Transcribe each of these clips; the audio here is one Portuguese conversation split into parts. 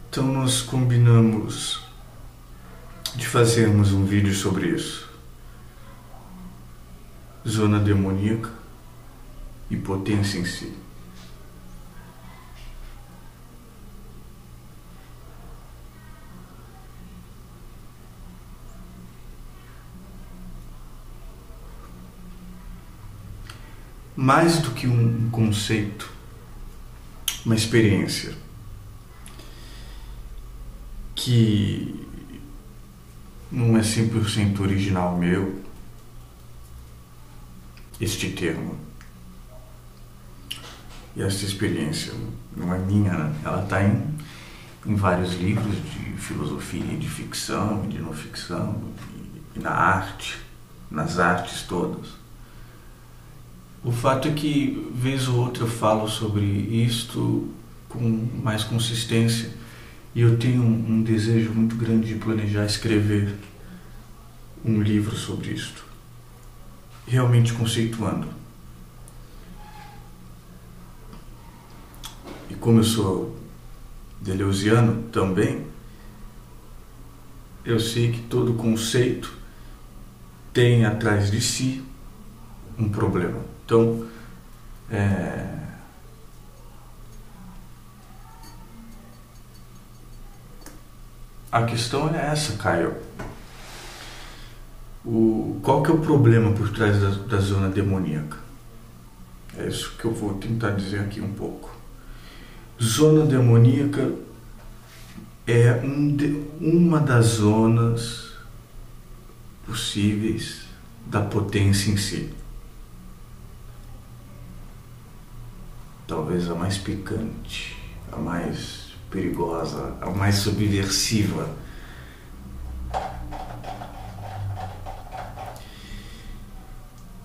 Então nós combinamos de fazermos um vídeo sobre isso. Zona demoníaca e potência em si. Mais do que um conceito, uma experiência que não é 100% original meu, este termo. E essa experiência não é minha, né? Ela está em vários livros de filosofia, de ficção e de não ficção, e na arte, nas artes todas. O fato é que, vez ou outra, eu falo sobre isto com mais consistência e eu tenho um desejo muito grande de planejar escrever um livro sobre isto, realmente conceituando. E como eu sou deleuziano também, eu sei que todo conceito tem atrás de si um problema. Então, a questão é essa, Caio. Qual que é o problema por trás da zona demoníaca? É isso que eu vou tentar dizer aqui um pouco. Zona demoníaca é uma das zonas possíveis da potência em si. Talvez a mais picante, a mais perigosa, a mais subversiva.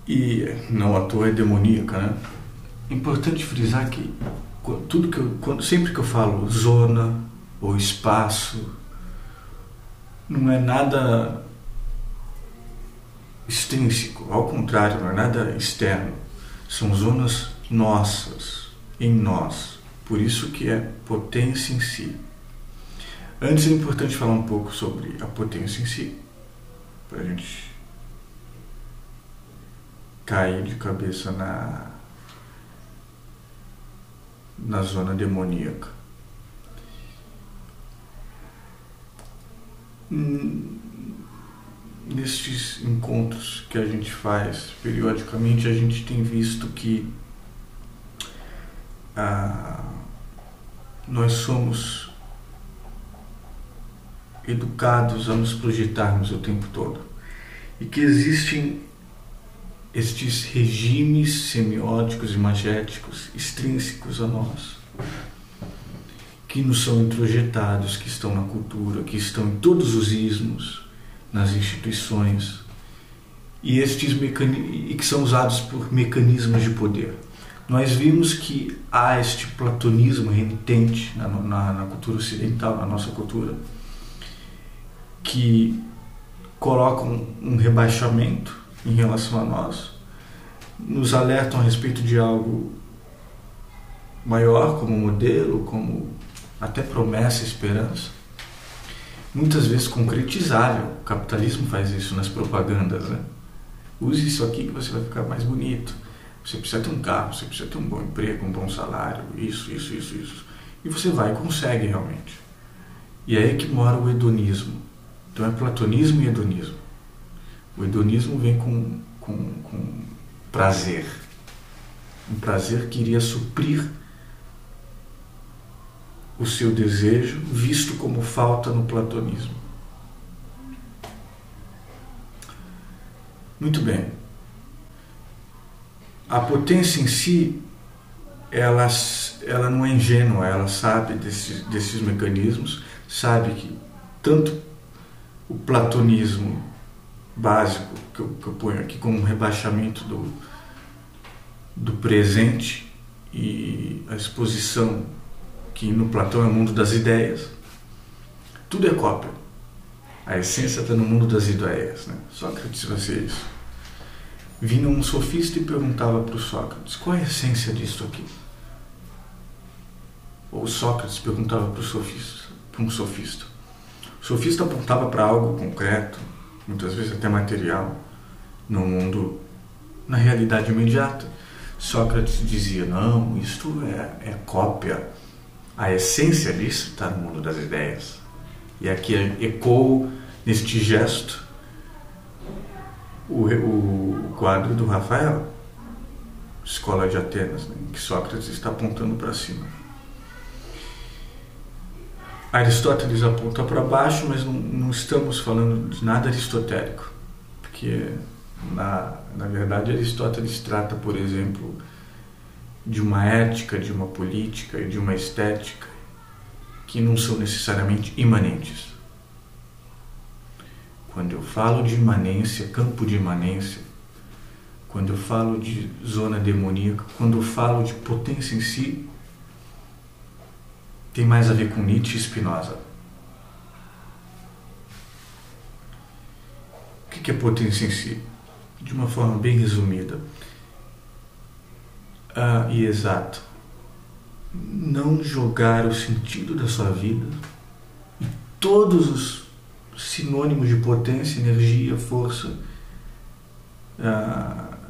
E não à toa é demoníaca, né? Importante frisar que sempre que eu falo zona ou espaço, não é nada extrínseco, ao contrário, não é nada externo. São zonas nossas, em nós. Por isso que é potência em si. Antes é importante falar um pouco sobre a potência em si, para a gente cair de cabeça na zona demoníaca. Nestes encontros que a gente faz periodicamente, a gente tem visto que nós somos educados a nos projetarmos o tempo todo e que existem estes regimes semióticos, imagéticos, extrínsecos a nós, que nos são introjetados, que estão na cultura, que estão em todos os ismos, nas instituições, e que são usados por mecanismos de poder. Nós vimos que há este platonismo renitente na cultura ocidental, na nossa cultura, que colocam um rebaixamento em relação a nós, nos alertam a respeito de algo maior como modelo, como até promessa e esperança, muitas vezes concretizável. O capitalismo faz isso nas propagandas, né? Use isso aqui que você vai ficar mais bonito, você precisa ter um carro, você precisa ter um bom emprego, um bom salário, isso. E você vai e consegue realmente. E é aí que mora o hedonismo. Então é platonismo e hedonismo. O hedonismo vem com prazer. Um prazer que iria suprir o seu desejo, visto como falta no platonismo. Muito bem. A potência em si, ela não é ingênua, ela sabe desses mecanismos, sabe que tanto o platonismo básico, que eu ponho aqui como um rebaixamento do presente, e a exposição que no Platão é o mundo das ideias, tudo é cópia. A essência está no mundo das ideias, né? Sócrates vai ser isso. Vinha um sofista e perguntava para o Sócrates: qual é a essência disso aqui? Ou Sócrates perguntava para o sofista: para um sofista. O sofista apontava para algo concreto, muitas vezes até material, no mundo, na realidade imediata. Sócrates dizia, não, isto é cópia, a essência disso está no mundo das ideias. E aqui ecoou neste gesto o quadro do Rafael, Escola de Atenas, né, em que Sócrates está apontando para cima. Aristóteles aponta para baixo, mas não estamos falando de nada aristotélico, porque na verdade Aristóteles trata, por exemplo, de uma ética, de uma política e de uma estética que não são necessariamente imanentes. Quando eu falo de imanência, campo de imanência, quando eu falo de zona demoníaca, quando eu falo de potência em si, tem mais a ver com Nietzsche e Spinoza. O que é potência em si? De uma forma bem resumida e exata, não jogar o sentido da sua vida e todos os sinônimos de potência, energia, força,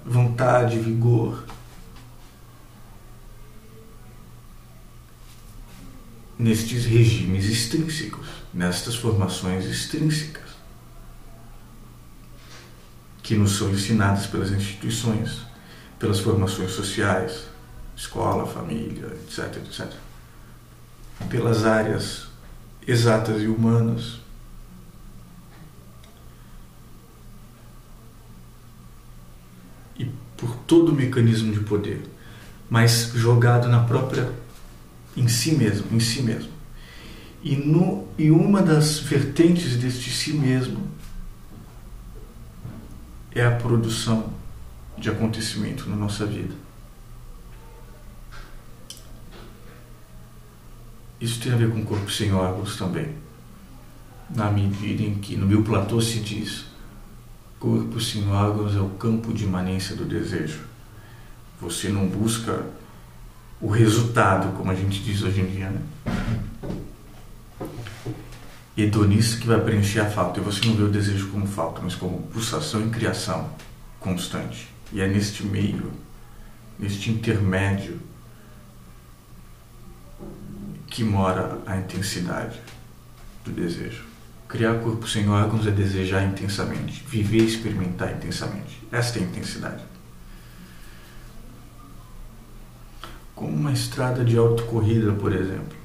vontade, vigor, nestes regimes extrínsecos, nestas formações extrínsecas, que nos são ensinadas pelas instituições, pelas formações sociais, escola, família, etc, etc, pelas áreas exatas e humanas. E por todo o mecanismo de poder, mas jogado na própria, em si mesmo. E uma das vertentes deste si mesmo é a produção de acontecimento na nossa vida. Isso tem a ver com o corpo sem órgãos também, na medida em que no Mil Platô se diz: corpo sem órgãos é o campo de imanência do desejo. Você não busca o resultado, como a gente diz hoje em dia, né? Hedonista que vai preencher a falta. E você não vê o desejo como falta, mas como pulsação e criação constante. E é neste meio, neste intermédio, que mora a intensidade do desejo. Criar corpo sem órgãos é desejar intensamente, viver e experimentar intensamente. Esta é a intensidade. Como uma estrada de autocorrida, por exemplo.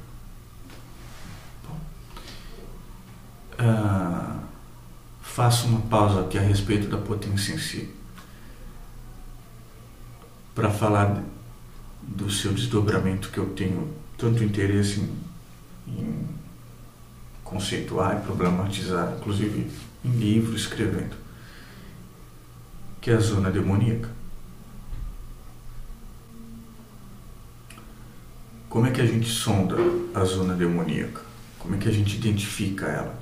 Faço uma pausa aqui a respeito da potência em si, para falar do seu desdobramento, que eu tenho tanto interesse em conceituar e problematizar, inclusive em livro, escrevendo, que é a zona demoníaca. Como é que a gente sonda a zona demoníaca? Como é que a gente identifica ela?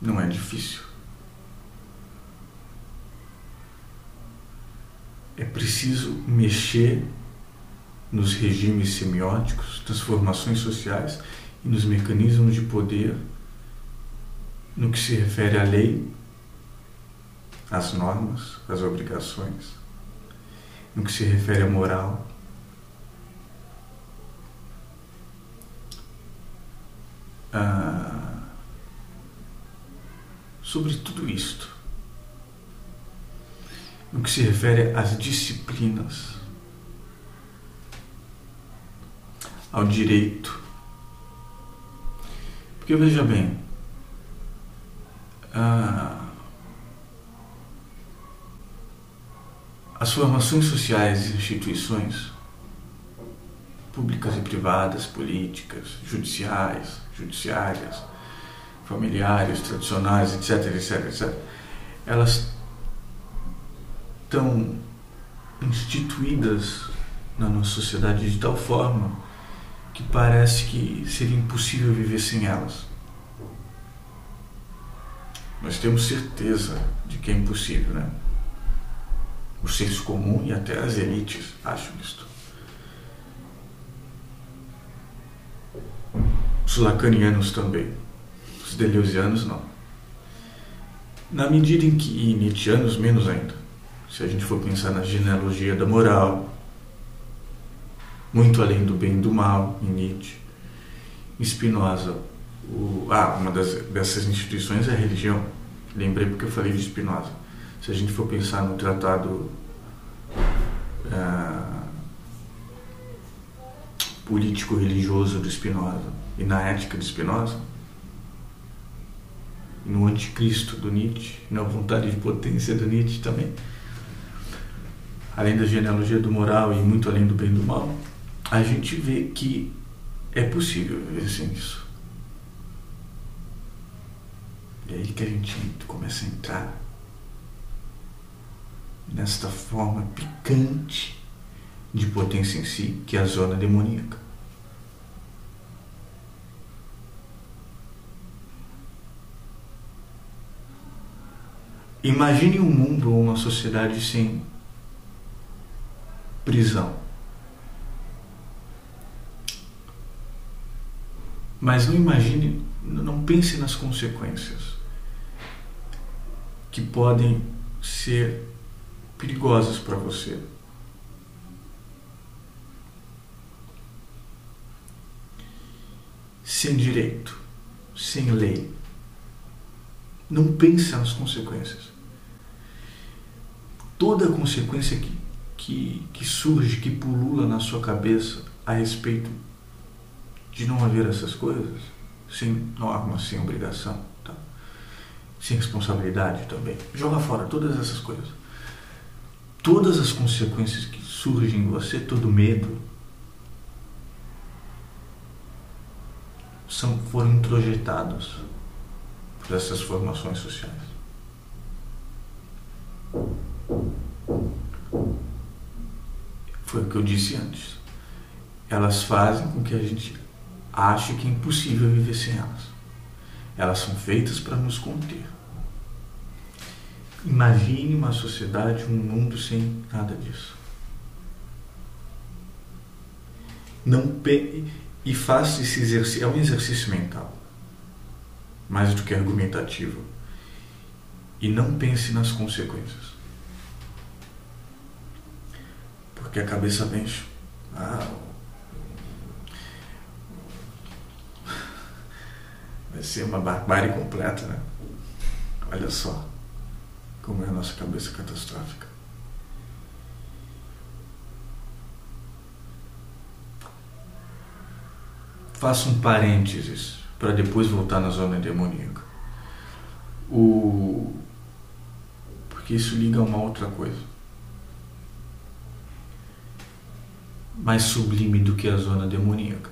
Não é difícil. É preciso mexer nos regimes semióticos, transformações sociais e nos mecanismos de poder no que se refere à lei, às normas, às obrigações, no que se refere à moral. Sobre tudo isto, no que se refere às disciplinas, ao direito. Porque veja bem, as formações sociais e instituições públicas e privadas, políticas, judiciárias, familiares, tradicionais, etc, elas estão instituídas na nossa sociedade de tal forma que parece que seria impossível viver sem elas. Nós temos certeza de que é impossível, né? O senso comum e até as elites acham isto. os lacanianos também, os deleuzianos não. Na medida em que, e nietzschianos menos ainda, se a gente for pensar na genealogia da moral, muito além do bem e do mal, em Nietzsche, Spinoza, uma dessas instituições é a religião. Lembrei porque eu falei de Spinoza. Se a gente for pensar no tratado político-religioso do Spinoza e na ética de Spinoza, e no anticristo do Nietzsche, na vontade de potência do Nietzsche também, além da genealogia do moral e muito além do bem e do mal, a gente vê que é possível viver sem isso. E aí que a gente começa a entrar nesta forma picante de potência em si, que é a zona demoníaca. Imagine um mundo ou uma sociedade sem prisão. Mas não pense nas consequências que podem ser perigosas para você. Sem direito, sem lei. Não pense nas consequências. Toda consequência que surge, que pulula na sua cabeça a respeito de não haver essas coisas, sem norma, sem obrigação, tá? Sem responsabilidade também. Joga fora todas essas coisas. Todas as consequências que surgem em você, todo medo, foram introjetados por essas formações sociais. Foi o que eu disse antes. Elas fazem com que a gente ache que é impossível viver sem elas. Elas são feitas para nos conter. Imagine uma sociedade, um mundo sem nada disso. E faça esse exercício. É um exercício mental, mais do que argumentativo. E não pense nas consequências. Porque a cabeça mexe. Vai ser uma barbárie completa, né? Olha só como é a nossa cabeça catastrófica. Faça um parênteses para depois voltar na zona demoníaca. Porque isso liga a uma outra coisa. Mais sublime do que a zona demoníaca.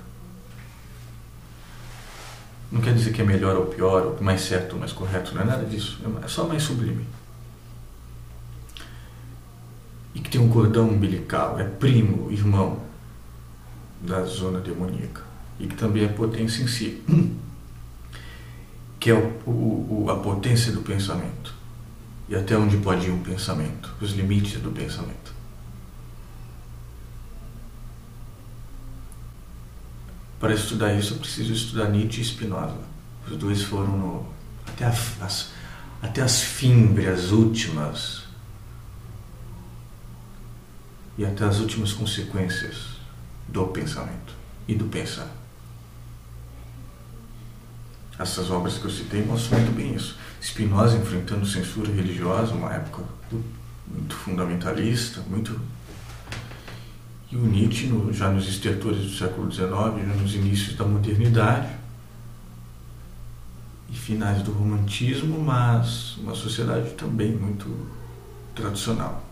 Não quer dizer que é melhor ou pior, ou mais certo ou mais correto, não é nada disso. É só mais sublime. E que tem um cordão umbilical, é primo, irmão da zona demoníaca. E que também é potência em si. Que é a potência do pensamento. E até onde pode ir um pensamento, os limites do pensamento. Para estudar isso, eu preciso estudar Nietzsche e Spinoza. Os dois foram até as fímbrias últimas e até as últimas consequências do pensamento e do pensar. Essas obras que eu citei mostram muito bem isso. Spinoza enfrentando censura religiosa, uma época muito fundamentalista, e o Nietzsche já nos estertores do século XIX, já nos inícios da modernidade e finais do romantismo, mas uma sociedade também muito tradicional.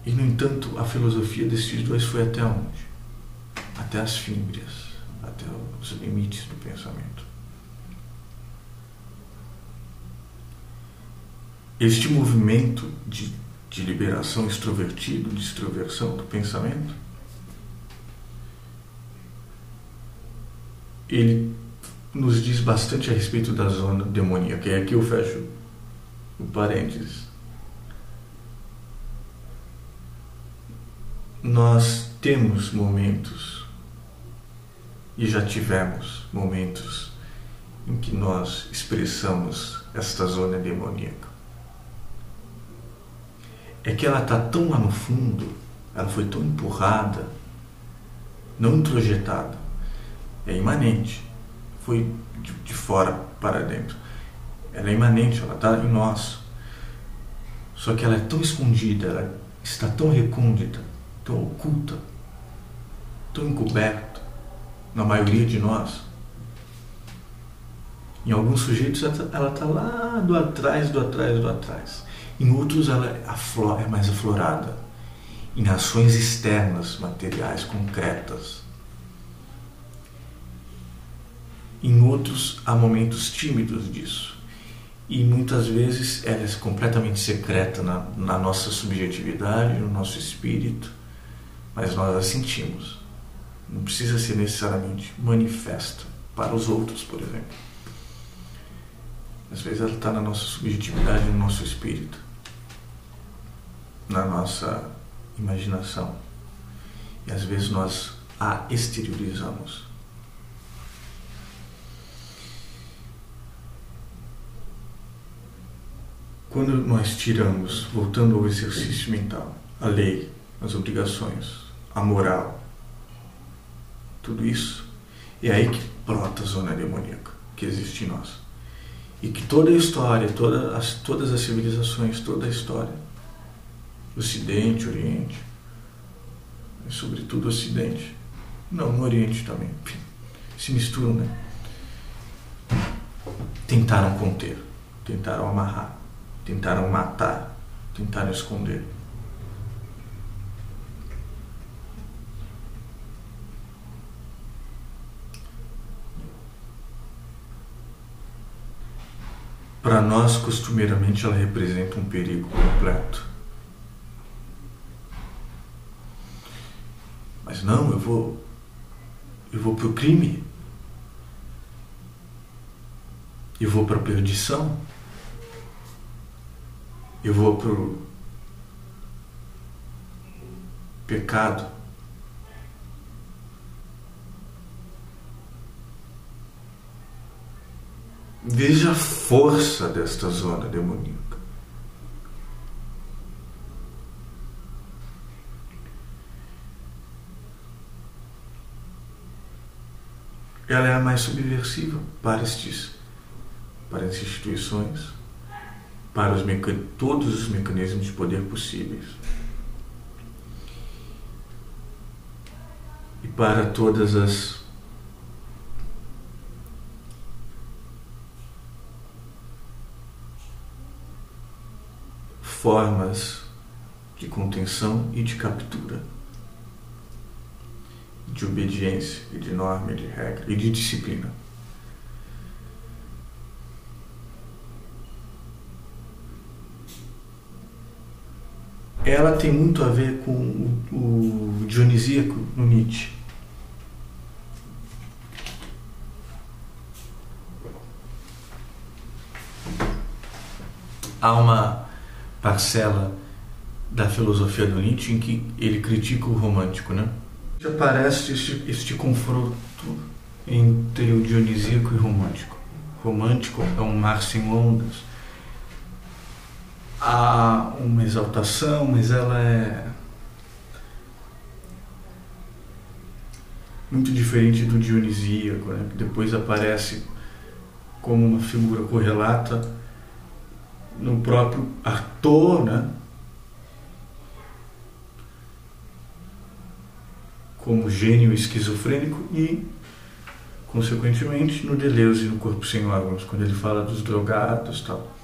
E, no entanto, a filosofia desses dois foi até onde? Até as fímbrias, até os limites do pensamento. Este movimento de liberação extrovertido, de extroversão do pensamento, ele nos diz bastante a respeito da zona demoníaca. E aqui eu fecho o parênteses. Nós temos momentos e já tivemos momentos em que nós expressamos esta zona demoníaca. É que ela está tão lá no fundo, ela foi tão empurrada, não introjetada, é imanente, foi de fora para dentro. Ela é imanente, ela está em nós. Só que ela é tão escondida, ela está tão recôndita, tão oculta, tão encoberta, na maioria de nós. Em alguns sujeitos ela está lá do atrás. Em outros ela é mais aflorada, em ações externas, materiais, concretas. Em outros há momentos tímidos disso. E muitas vezes ela é completamente secreta na nossa subjetividade, no nosso espírito, mas nós a sentimos. Não precisa ser necessariamente manifesta para os outros, por exemplo. Às vezes ela está na nossa subjetividade, no nosso espírito, na nossa imaginação. E às vezes nós a exteriorizamos. Quando nós tiramos, voltando ao exercício mental, a lei, as obrigações, a moral, tudo isso, é aí que brota a zona demoníaca que existe em nós. E que toda a história, todas as civilizações, toda a história, Ocidente, Oriente, e sobretudo Ocidente, não, no Oriente também, se misturam, né? Tentaram conter, tentaram amarrar, tentaram matar, tentaram esconder. Para nós, costumeiramente, ela representa um perigo completo. Mas não, eu vou para o crime. Eu vou para a perdição. Eu vou para o pecado. Veja a força desta zona demoníaca. Ela é a mais subversiva para as instituições, para todos os mecanismos de poder possíveis e para todas as formas de contenção e de captura, de obediência e de norma, e de regra e de disciplina. Ela tem muito a ver com o dionisíaco no Nietzsche. Há uma parcela da filosofia do Nietzsche em que ele critica o romântico, né? Aparece este confronto entre o dionisíaco e o romântico. O romântico é um mar sem ondas. Há uma exaltação, mas ela é muito diferente do dionisíaco, né? Que depois aparece como uma figura correlata no próprio ator, né? Como gênio esquizofrênico e, consequentemente, no Deleuze, no Corpo Sem Órgãos, quando ele fala dos drogados e tal.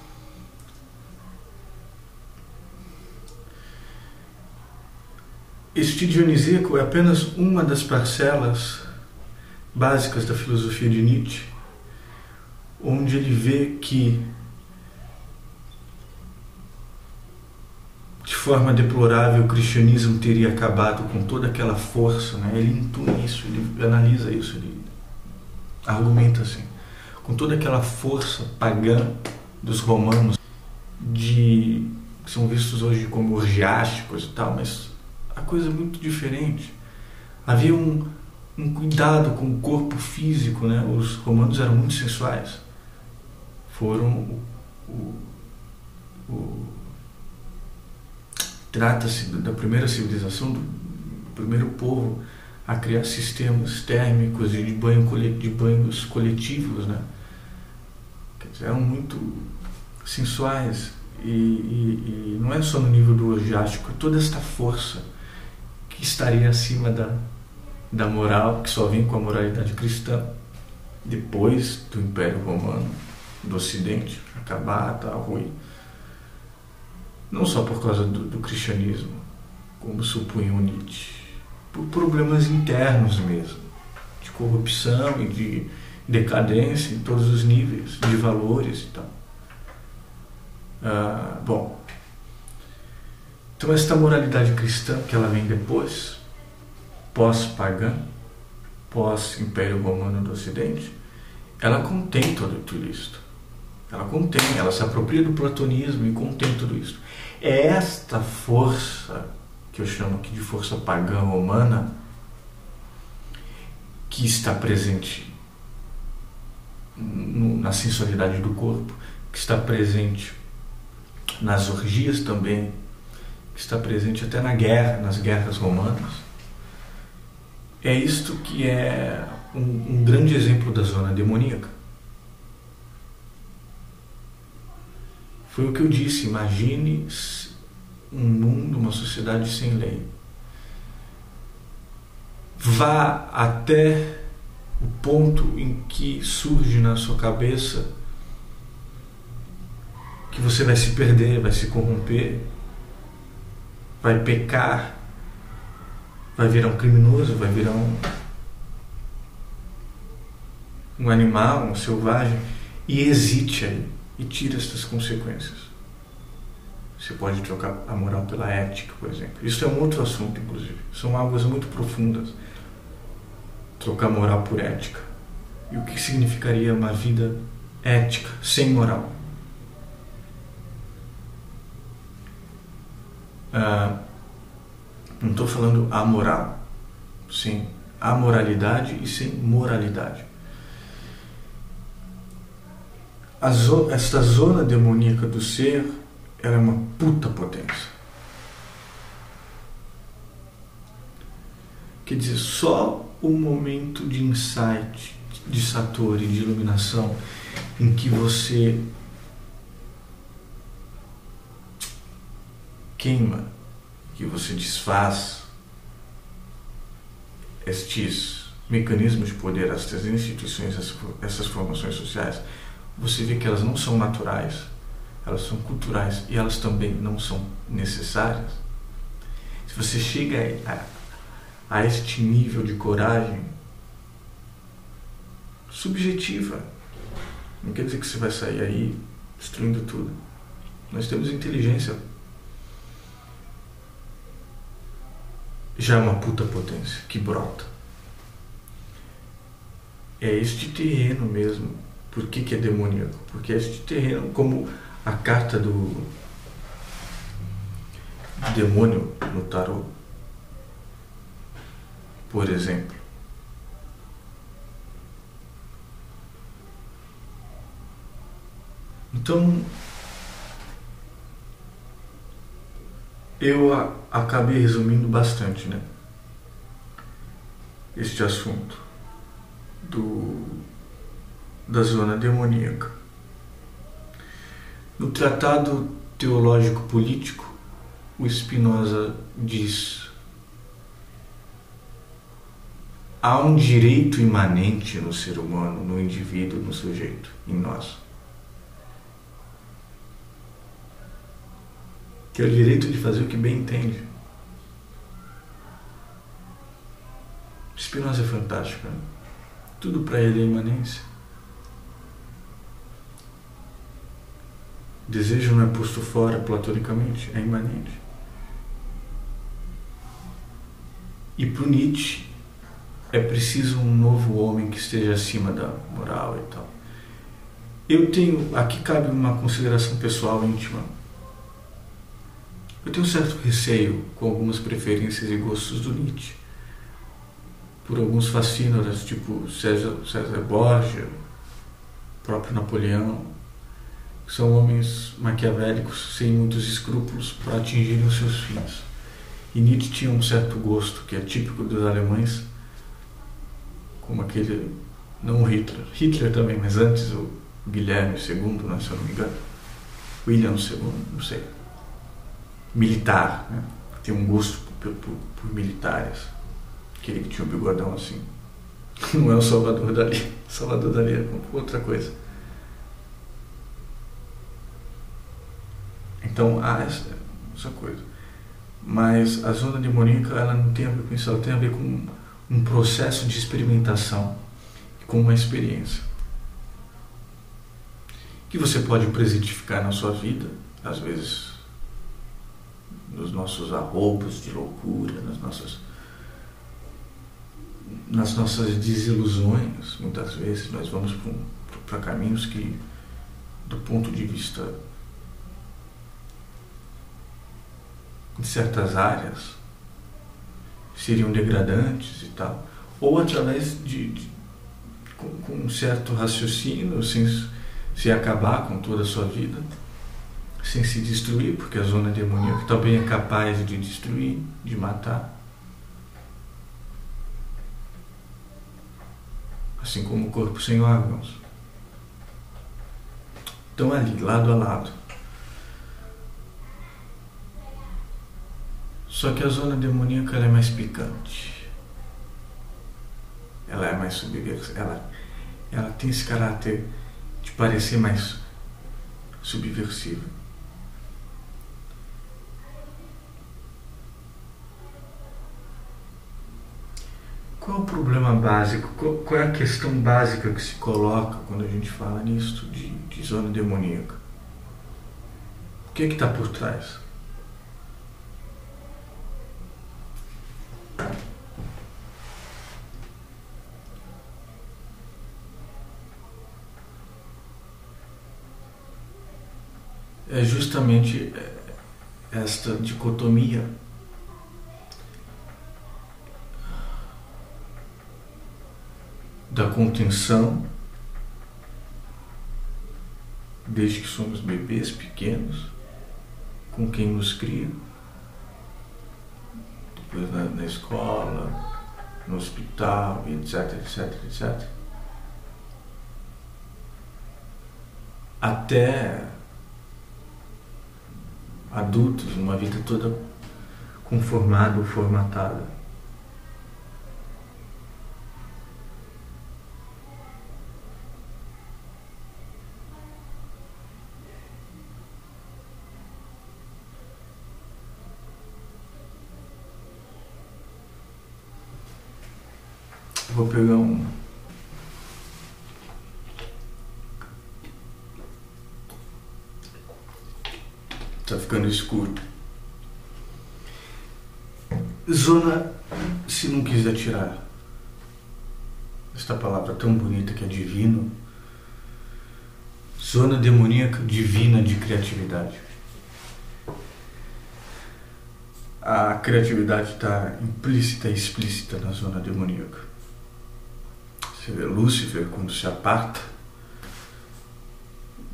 Este dionisíaco é apenas uma das parcelas básicas da filosofia de Nietzsche, onde ele vê que, de forma deplorável, o cristianismo teria acabado com toda aquela força, né? Ele intui isso, ele analisa isso, ele argumenta assim, com toda aquela força pagã dos romanos, que são vistos hoje como orgiásticos e tal, mas a coisa é muito diferente. Havia um cuidado com o corpo físico, né? Os romanos eram muito sensuais. Foram trata-se da primeira civilização, do primeiro povo a criar sistemas térmicos e de banhos coletivos, né? Quer dizer, eram muito sensuais e não é só no nível do orgiástico, toda esta força que estaria acima da moral, que só vem com a moralidade cristã depois do Império Romano, do Ocidente, acabar, tá ruim. Não só por causa do cristianismo, como supunha o Nietzsche, por problemas internos mesmo, de corrupção e de decadência em todos os níveis, de valores e tal. Bom, então esta moralidade cristã que ela vem depois, pós-pagã, pós-Império Romano do Ocidente, ela contém tudo isso. Ela se apropria do platonismo e contém tudo isso. É esta força, que eu chamo aqui de força pagã romana, que está presente na sensualidade do corpo, que está presente nas orgias também, que está presente até nas guerras romanas. É isto que é um grande exemplo da zona demoníaca. Foi o que eu disse, imagine um mundo, uma sociedade sem lei. Vá até o ponto em que surge na sua cabeça que você vai se perder, vai se corromper, vai pecar, vai virar um criminoso, vai virar um animal, um selvagem, e hesite aí. E tira estas consequências. Você pode trocar a moral pela ética, por exemplo. Isso é um outro assunto, inclusive. São águas muito profundas. Trocar moral por ética. E o que significaria uma vida ética, sem moral? Não estou falando amoral. Sim, amoralidade e sem moralidade. Esta zona demoníaca do ser, ela é uma puta potência. Quer dizer, só o momento de insight, de satori, de iluminação, em que você queima, que você desfaz estes mecanismos de poder, estas instituições, essas formações sociais, você vê que elas não são naturais, elas são culturais e elas também não são necessárias. Se você chega a este nível de coragem subjetiva, não quer dizer que você vai sair aí destruindo tudo. Nós temos inteligência. Já é uma puta potência que brota. É este terreno mesmo. Por que é demoníaco? Porque este terreno, como a carta do demônio no tarô, por exemplo. Então, eu acabei resumindo bastante, né, este assunto da zona demoníaca. No Tratado Teológico Político, o Spinoza diz: há um direito imanente no ser humano, no indivíduo, no sujeito, em nós, que é o direito de fazer o que bem entende. Spinoza é fantástico, né? Tudo para ele é imanência. Desejo não é posto fora platonicamente, é imanente. E para o Nietzsche é preciso um novo homem que esteja acima da moral e tal. Eu tenho, aqui cabe uma consideração pessoal íntima. Eu tenho um certo receio com algumas preferências e gostos do Nietzsche. por alguns fascínoras, tipo César Borgia, o próprio Napoleão, que são homens maquiavélicos sem muitos escrúpulos para atingirem os seus fins. E Nietzsche tinha um certo gosto, que é típico dos alemães, como aquele, não o Hitler também, mas antes o Guilherme II, né, se eu não me engano, William II, não sei, militar, né? Tem um gosto por militares, aquele que tinha um bigodão assim. Não é o Salvador Dalí. Salvador Dalí é outra coisa. Então há essa coisa. Mas a zona demoníaca, ela não tem a ver com isso, ela tem a ver com um processo de experimentação, com uma experiência que você pode presentificar na sua vida, às vezes nos nossos arroubos de loucura, nas nossas desilusões. Muitas vezes nós vamos para caminhos que, do ponto de vista de certas áreas, seriam degradantes e tal, ou através com um certo raciocínio, sem se acabar com toda a sua vida, sem se destruir, porque a zona demoníaca também é capaz de destruir, de matar, assim como o corpo sem órgãos. Então ali, lado a lado. Só que a zona demoníaca, ela é mais picante, ela é mais subversiva, ela tem esse caráter de parecer mais subversiva. Qual é o problema básico? Qual é a questão básica que se coloca quando a gente fala nisso de zona demoníaca? O que está por trás? É justamente esta dicotomia da contenção, desde que somos bebês pequenos, com quem nos cria, depois na escola, no hospital, etc, etc, etc, até adultos, uma vida toda conformada ou formatada. Vou pegar um... Tá ficando escuro. Zona, se não quiser tirar esta palavra tão bonita que é divino, zona demoníaca divina de criatividade. A criatividade está implícita e explícita na zona demoníaca. Você vê Lúcifer quando se aparta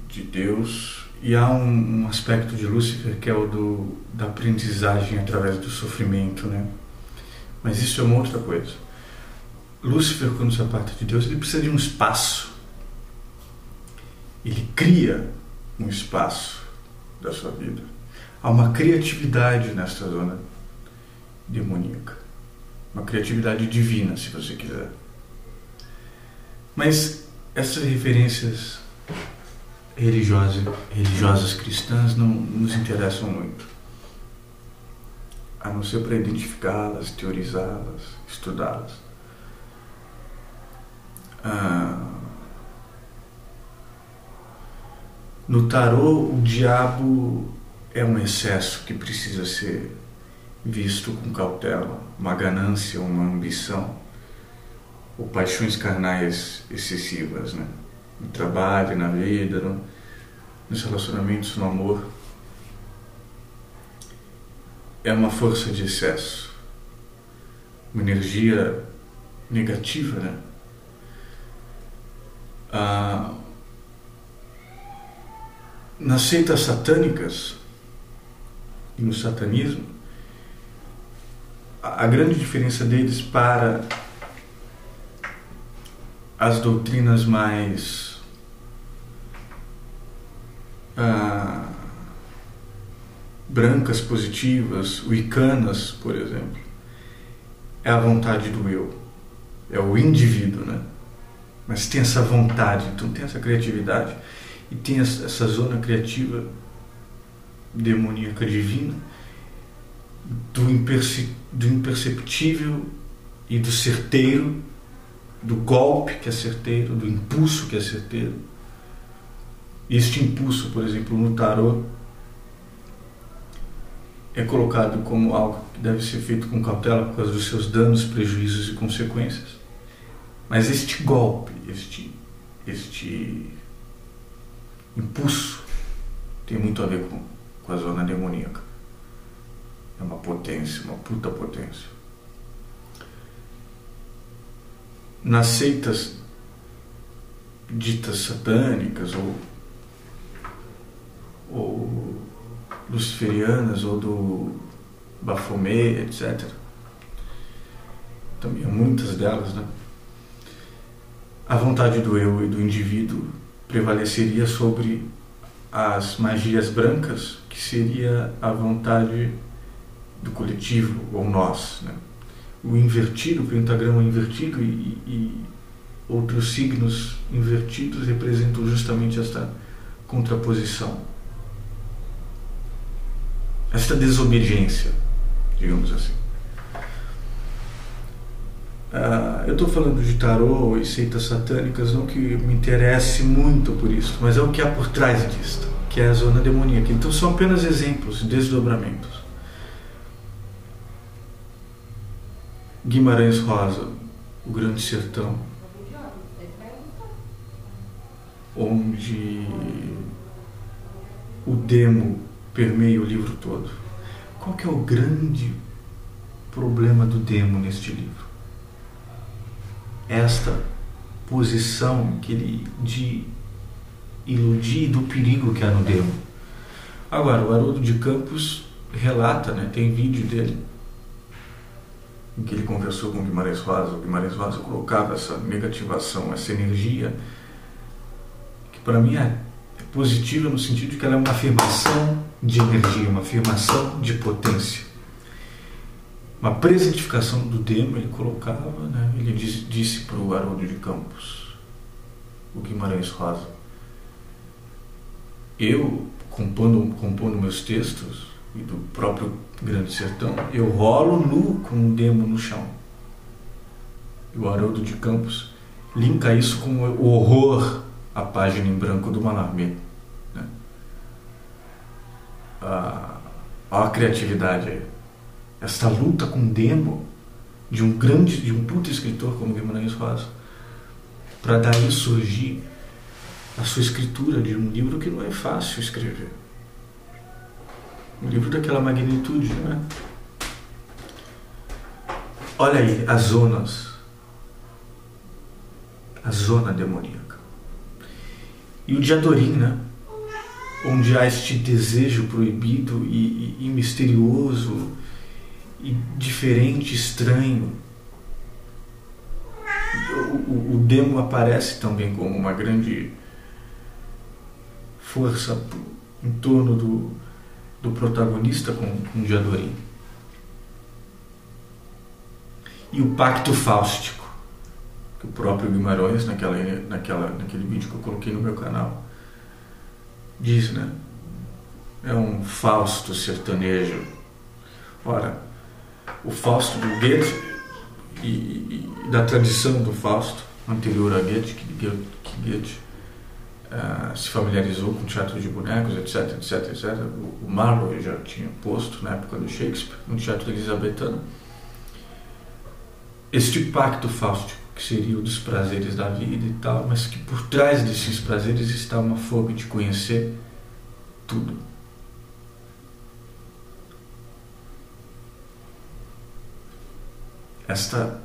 de Deus, e há um aspecto de Lúcifer que é o da aprendizagem através do sofrimento, né? Mas isso é uma outra coisa. Lúcifer, quando se aparta de Deus, ele precisa de um espaço. Ele cria um espaço da sua vida. Há uma criatividade nesta zona demoníaca. Uma criatividade divina, se você quiser. Mas essas referências religiosas cristãs não nos interessam muito, a não ser para identificá-las, teorizá-las, estudá-las. No tarô, o diabo é um excesso que precisa ser visto com cautela, uma ganância, uma ambição, ou paixões carnais excessivas, né? No trabalho, na vida, nos relacionamentos, no amor. É uma força de excesso, uma energia negativa, né? Nas seitas satânicas e no satanismo, a grande diferença deles para as doutrinas mais brancas, positivas, wiccanas, por exemplo, é a vontade do eu, é o indivíduo, né? Mas tem essa vontade, então tem essa criatividade e tem essa zona criativa demoníaca divina do imperceptível e do certeiro, do golpe que é certeiro, do impulso que é certeiro. E este impulso, por exemplo, no tarô, é colocado como algo que deve ser feito com cautela por causa dos seus danos, prejuízos e consequências. Mas este golpe, este impulso tem muito a ver com a zona demoníaca. É uma potência, uma puta potência. Nas seitas ditas satânicas ou luciferianas ou do Baphomet, etc. Também há muitas delas, né? A vontade do eu e do indivíduo prevaleceria sobre as magias brancas, que seria a vontade do coletivo, ou nós, né? O invertido, o pentagrama invertido e outros signos invertidos representam justamente esta contraposição, esta desobediência, digamos assim. Eu estou falando de tarô e seitas satânicas, não que me interesse muito por isso, mas é o que há por trás disso, que é a zona demoníaca. Então são apenas exemplos, desdobramentos. Guimarães Rosa, O Grande Sertão, onde o demo permeia o livro todo. Qual que é o grande problema do demo neste livro? Esta posição que ele de iludir do perigo que há no demo. Agora, o Haroldo de Campos relata, né, tem vídeo dele em que ele conversou com o Guimarães Rosa. O Guimarães Rosa colocava essa negativação, essa energia que para mim é positiva no sentido de que ela é uma afirmação de energia, uma afirmação de potência, uma presentificação do demo. Ele colocava, né, ele disse para o Haroldo de Campos, o Guimarães Rosa: eu, compondo meus textos e do próprio Grande Sertão, eu rolo nu com o demo no chão. E o Haroldo de Campos linka isso com o horror à página em branco do Mallarmé, né? A criatividade aí. Esta luta com o demo de um puto escritor como Guimarães Rosa, para daí surgir a sua escritura de um livro que não é fácil escrever. Um livro daquela magnitude, não é? Olha aí as zonas, a zona demoníaca. E o Diadorim, né? Onde há este desejo proibido e misterioso e diferente, estranho. O demo aparece também como uma grande força em torno do protagonista com o Diadorim. E o pacto fáustico, que o próprio Guimarães, naquele vídeo que eu coloquei no meu canal, diz, né? É um Fausto sertanejo. Ora, o Fausto do Goethe e da tradição do Fausto anterior a Goethe, que Goethe se familiarizou com teatro de bonecos, etc, etc, etc. O Marlowe já tinha posto, na época do Shakespeare, no teatro elizabetano, este pacto fáustico, que seria o dos prazeres da vida e tal, mas que por trás desses prazeres está uma fome de conhecer tudo. Esta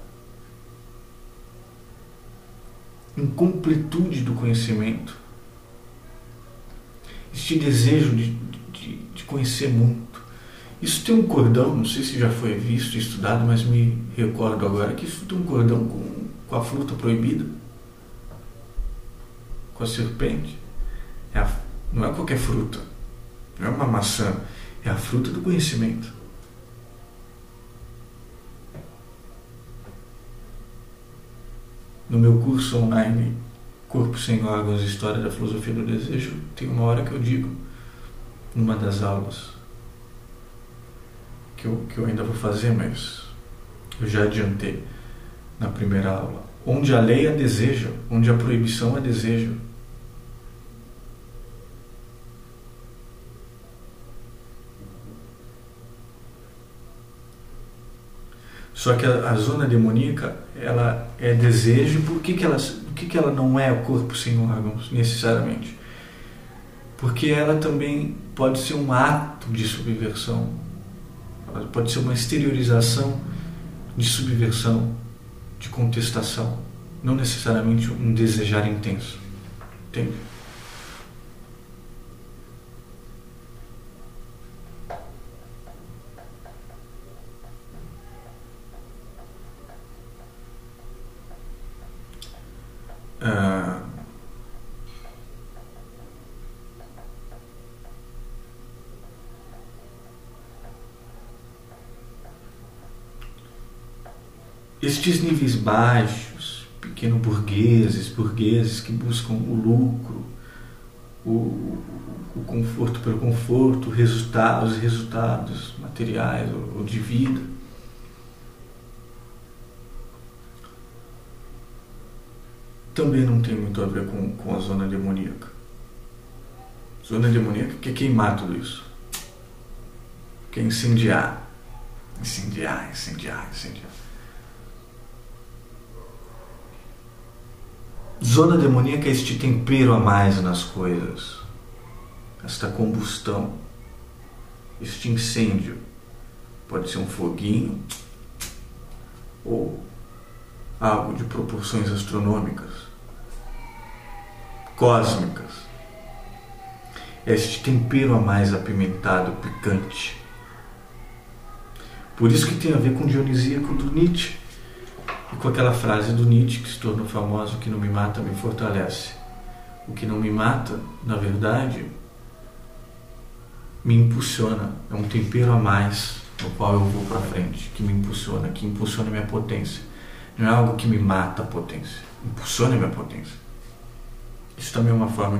incompletude do conhecimento, este desejo de conhecer muito. Isso tem um cordão, não sei se já foi visto e estudado, mas me recordo agora que isso tem um cordão com a fruta proibida, com a serpente. Não é qualquer fruta, não é uma maçã, é a fruta do conhecimento. No meu curso online Corpo Sem Órgãos, História da Filosofia do Desejo, tem uma hora que eu digo, numa das aulas, que eu ainda vou fazer, mas eu já adiantei na primeira aula. Onde a lei é desejo, onde a proibição é desejo. Só que a zona demoníaca, ela é desejo. Por que ela não é o corpo sem órgãos, necessariamente? Porque ela também pode ser um ato de subversão. Ela pode ser uma exteriorização de subversão, de contestação. Não necessariamente um desejar intenso. Entende? Estes níveis baixos, burgueses que buscam o lucro, o conforto pelo conforto, os resultados materiais ou de vida, também não tem muito a ver com a zona demoníaca. Zona demoníaca quer queimar tudo isso, quer incendiar. Zona demoníaca é este tempero a mais nas coisas, esta combustão, este incêndio. Pode ser um foguinho ou algo de proporções astronômicas, cósmicas. Este tempero a mais apimentado, picante. Por isso que tem a ver com o dionisíaco do Nietzsche. E com aquela frase do Nietzsche que se tornou famosa: o que não me mata me fortalece. O que não me mata, na verdade, me impulsiona. É um tempero a mais no qual eu vou para frente, que me impulsiona, que impulsiona a minha potência. Não é algo que me mata a potência, impulsiona a minha potência. Isso também é uma forma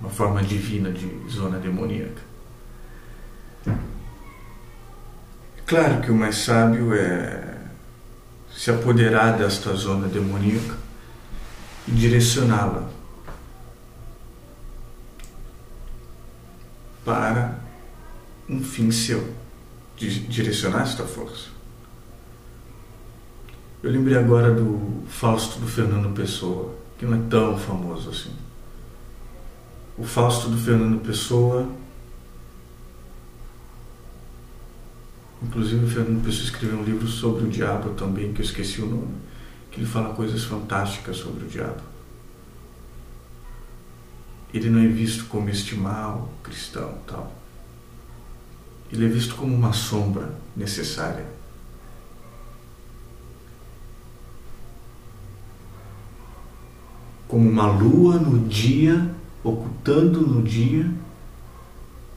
uma forma divina de zona demoníaca. Claro que o mais sábio é se apoderar desta zona demoníaca e direcioná-la para um fim seu, direcionar esta força. Eu lembrei agora do Fausto do Fernando Pessoa, que não é tão famoso assim. O Fausto do Fernando Pessoa, inclusive o Fernando Pessoa escreveu um livro sobre o diabo também, que eu esqueci o nome, que ele fala coisas fantásticas sobre o diabo. Ele não é visto como este mal cristão, tal. Ele é visto como uma sombra necessária. Como uma lua no dia, ocultando no dia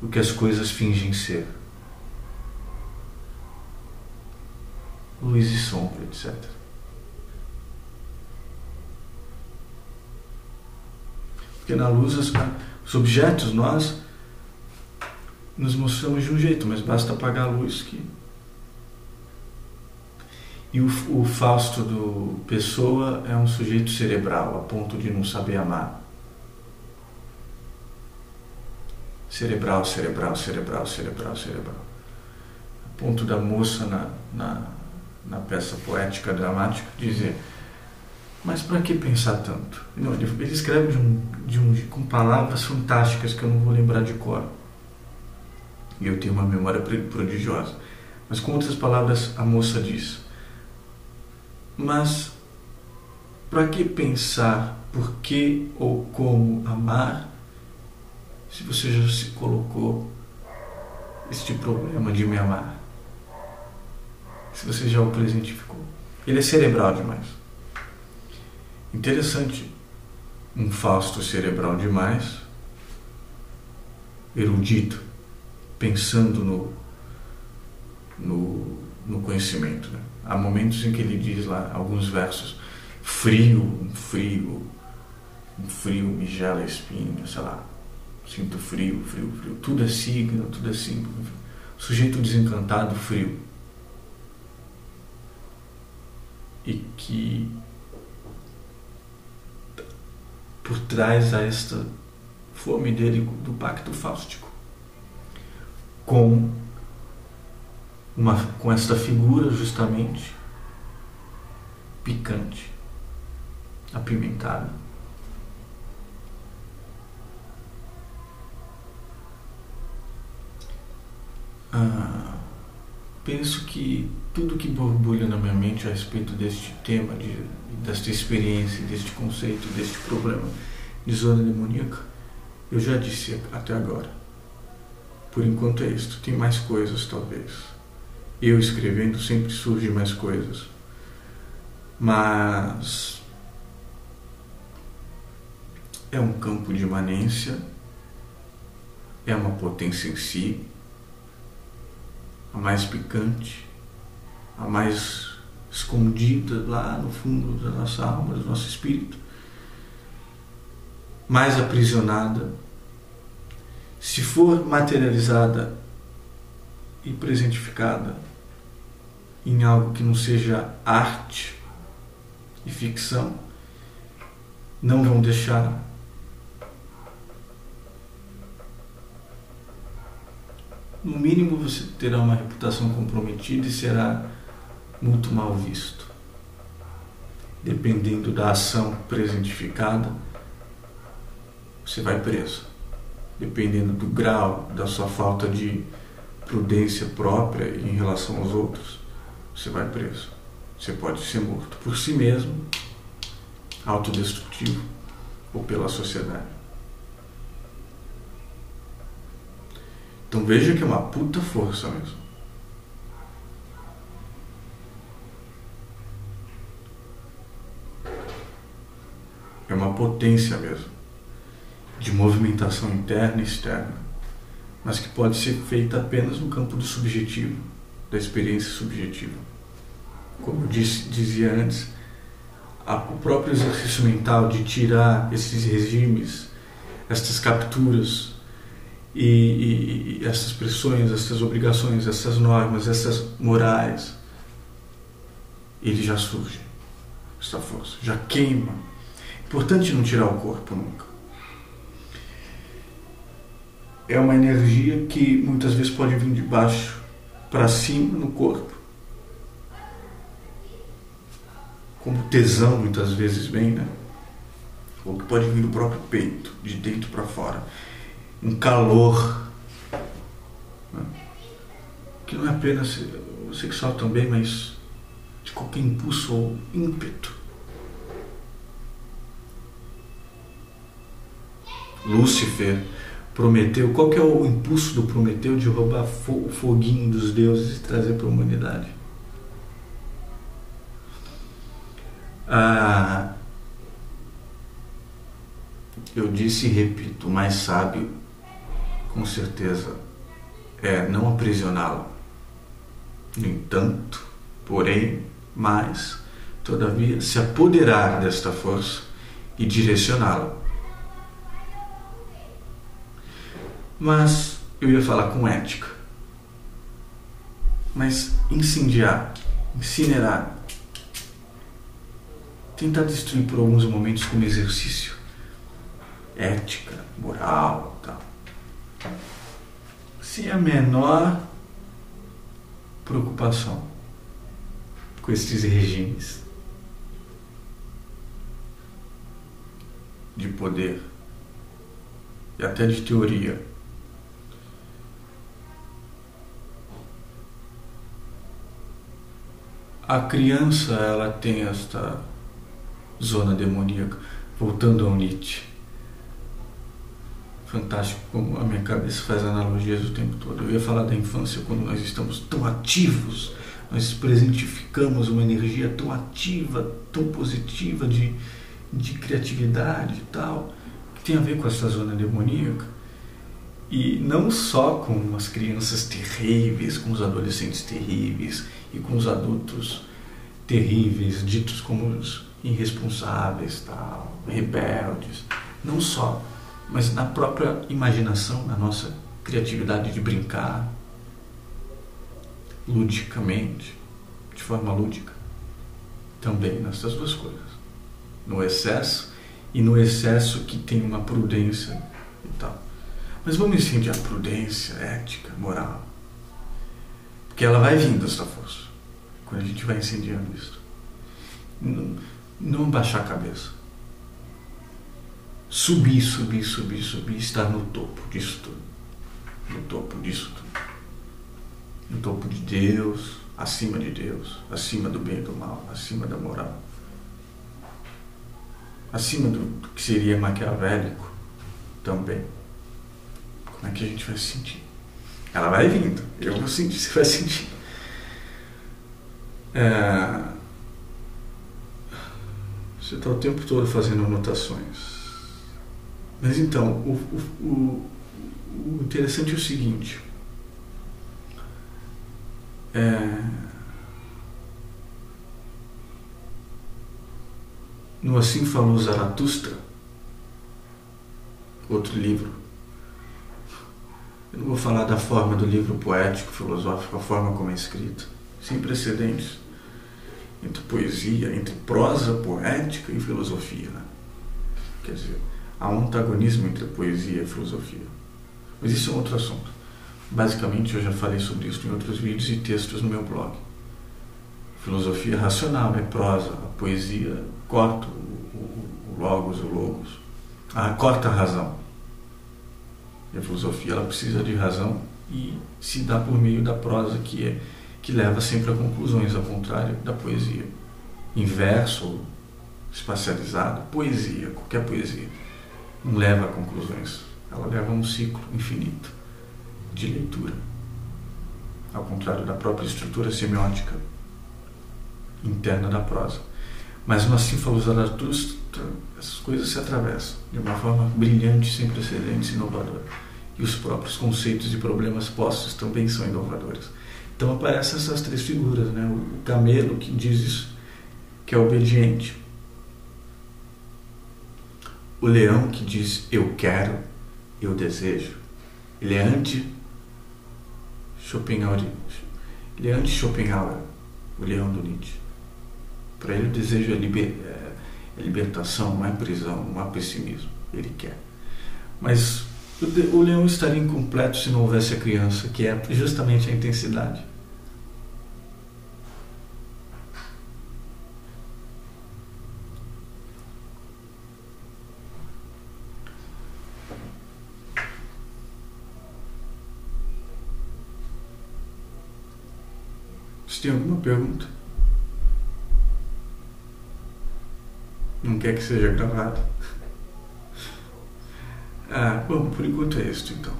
o que as coisas fingem ser. Luz e sombra, etc. Porque na luz os objetos, nós nos mostramos de um jeito, mas basta apagar a luz que... E o Fausto do Pessoa é um sujeito cerebral, a ponto de não saber amar. Cerebral. A ponto da moça na peça poética dramática dizer: mas para que pensar tanto? Não, ele escreve com palavras fantásticas que eu não vou lembrar de cor. E eu tenho uma memória prodigiosa. Mas com outras palavras, a moça diz: Mas para que pensar por que ou como amar se você já se colocou este problema de me amar? Se você já o presentificou. Ele é cerebral demais. Interessante. Um Fausto cerebral demais, erudito, pensando no conhecimento, né? Há momentos em que ele diz lá, alguns versos, um frio me gela a espinha, sei lá, sinto frio, tudo é signo, tudo é símbolo. Sujeito desencantado, frio. E que por trás a esta fome dele do pacto fáustico com esta figura justamente picante, apimentada. Penso que tudo que borbulha na minha mente a respeito deste tema, desta experiência, deste conceito, deste problema de zona demoníaca, eu já disse até agora. Por enquanto é isto. Tem mais coisas, talvez. Eu escrevendo sempre surgem mais coisas. Mas é um campo de imanência, é uma potência em si, a mais picante, a mais escondida lá no fundo da nossa alma, do nosso espírito, mais aprisionada. Se for materializada e presentificada em algo que não seja arte e ficção, não vão deixar. No mínimo você terá uma reputação comprometida e será muito mal visto. Dependendo da ação presentificada, você vai preso. Dependendo do grau da sua falta de prudência própria em relação aos outros, você vai preso. Você pode ser morto por si mesmo, autodestrutivo, ou pela sociedade. Então veja que é uma puta força mesmo. É uma potência mesmo, de movimentação interna e externa, mas que pode ser feita apenas no campo do subjetivo, da experiência subjetiva. Como eu dizia antes, o próprio exercício mental de tirar esses regimes, estas capturas, e essas pressões, essas obrigações, essas normas, essas morais, ele já surge, essa força, já queima. Importante não tirar o corpo nunca. É uma energia que muitas vezes pode vir de baixo para cima no corpo, como tesão muitas vezes vem, né? Ou que pode vir do próprio peito, de dentro para fora. Um calor, né? Que não é apenas sexual também, mas de qualquer impulso ou ímpeto. Lúcifer, Prometeu, qual que é o impulso do Prometeu de roubar o foguinho dos deuses e trazer para a humanidade? Eu disse e repito, o mais sábio, com certeza, é não aprisioná-lo. No entanto, porém, mas, todavia, se apoderar desta força e direcioná-la. Mas eu ia falar com ética. Mas incendiar, incinerar, tentar destruir por alguns momentos como exercício, ética, moral, tal, sem a menor preocupação com esses regimes de poder e até de teoria. a criança, ela tem esta zona demoníaca, voltando ao Nietzsche. Fantástico como a minha cabeça faz analogias o tempo todo. Eu ia falar da infância, quando nós estamos tão ativos, nós presentificamos uma energia tão ativa, tão positiva de criatividade e tal, que tem a ver com essa zona demoníaca. E não só com as crianças terríveis, com os adolescentes terríveis e com os adultos terríveis, ditos como os irresponsáveis, tal, rebeldes. Não só, mas na própria imaginação, na nossa criatividade de brincar ludicamente, de forma lúdica, também nessas duas coisas, no excesso e no excesso que tem uma prudência e tal. Mas vamos incendiar a prudência, ética, moral, porque ela vai vindo, essa força, quando a gente vai incendiando isso. Não baixar a cabeça, subir, estar no topo disso tudo, no topo disso tudo, no topo de Deus, acima do bem e do mal, acima da moral, acima do que seria maquiavélico também. Como é que a gente vai se sentir? Ela vai vindo, eu vou sentir, você vai sentir. Você está o tempo todo fazendo anotações. Mas então, o interessante é o seguinte. No Assim Falou Zaratustra, outro livro, eu não vou falar da forma do livro poético, filosófico, a forma como é escrito, sem precedentes, entre poesia, entre prosa poética e filosofia, né? Quer dizer, há um antagonismo entre a poesia e a filosofia. Mas isso é um outro assunto. Basicamente, eu já falei sobre isso em outros vídeos e textos no meu blog. Filosofia racional é prosa, a poesia corta o logos, corta a razão. E a filosofia, ela precisa de razão e se dá por meio da prosa, que leva sempre a conclusões, ao contrário da poesia. Inverso, espacializado, poesia, qualquer poesia, não leva a conclusões, ela leva a um ciclo infinito de leitura, ao contrário da própria estrutura semiótica interna da prosa. Mas no Assim Falou Zaratustra, essas coisas se atravessam de uma forma brilhante, sem precedentes, inovadora. E os próprios conceitos e problemas postos também são inovadores. Então aparecem essas três figuras, né? O camelo, que diz isso, que é obediente. O leão, que diz eu quero, eu desejo. Ele é anti-Schopenhauer, o leão do Nietzsche. Para ele o desejo é libertação, não é prisão, não há pessimismo. Ele quer. Mas o leão estaria incompleto se não houvesse a criança, que é justamente a intensidade. Você tem alguma pergunta? Não quer que seja gravado? Bom, por enquanto é isso então.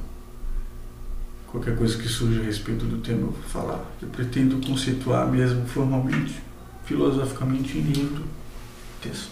Qualquer coisa que surja a respeito do tema eu vou falar. Eu pretendo conceituar mesmo formalmente, filosoficamente em livro, texto.